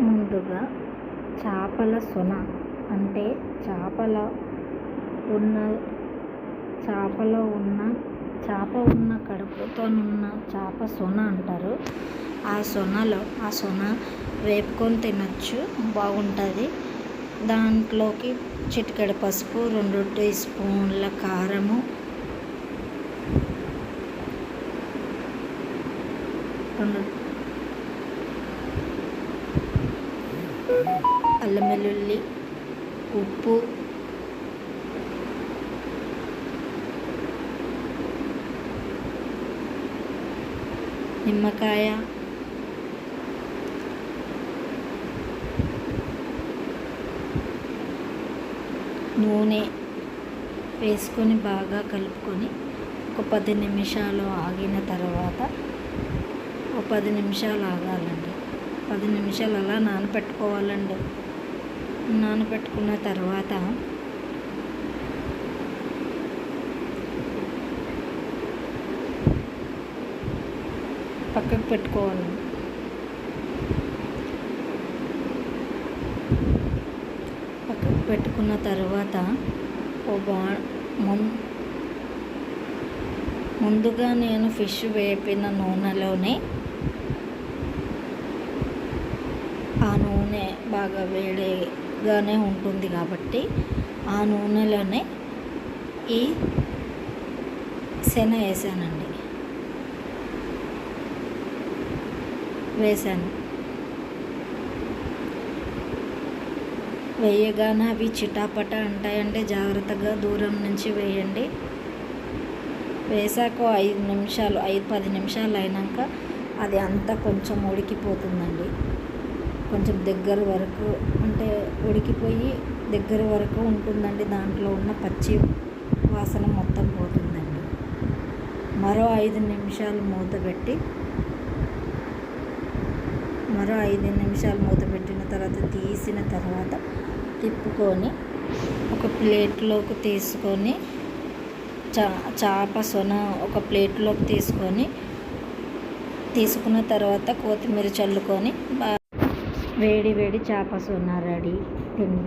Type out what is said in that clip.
ముందుగా చేపల సొన అంటే చేపలో ఉన్న చేప ఉన్న కడుపుతోనున్న చేప సొన అంటారు. ఆ సొన వేపుకొని తినచ్చు, బాగుంటుంది. దాంట్లోకి చిటికెడు పసుపు, 2 టీ స్పూన్ల కారము, 2 అల్లం వెల్లుల్లి, ఉప్పు, నిమ్మకాయ, నూనె వేసుకొని బాగా కలుపుకొని ఒక 10 నిమిషాలు ఆగిన తర్వాత 10 నిమిషాలు ఆగాలండి. 10 నిమిషాలు అలా నానబెట్టుకోవాలండి. నానబెట్టుకున్న తర్వాత పక్కకు పెట్టుకోవాలి. పక్కకు పెట్టుకున్న తర్వాత ముందుగా నేను ఫిష్ వేపిన నూనెలోనే, ఆ నూనె బాగా వేడిగానే ఉంటుంది కాబట్టి ఆ నూనెలోనే ఈ శన వేసాను. వేయగానే అవి చిటాపట అంటాయంటే జాగ్రత్తగా దూరం నుంచి వేయండి. వేసాక 5-10 నిమిషాలు అయినాక అది అంతా కొంచెం ఉడికిపోతుందండి. కొంచెం దగ్గర వరకు అంటే ఉడికిపోయి దగ్గర వరకు ఉంటుందండి. దాంట్లో ఉన్న పచ్చి వాసన మొత్తం పోతుందండి. మరో 5 నిమిషాలు మూత పెట్టిన తర్వాత తీసిన తర్వాత తిప్పుకొని ఒక ప్లేట్లోకి తీసుకొని చేప సొన ఒక ప్లేట్లోకి తీసుకున్న తర్వాత కొత్తిమీర చల్లుకొని వేడి చేప సొన రెడీ. తిని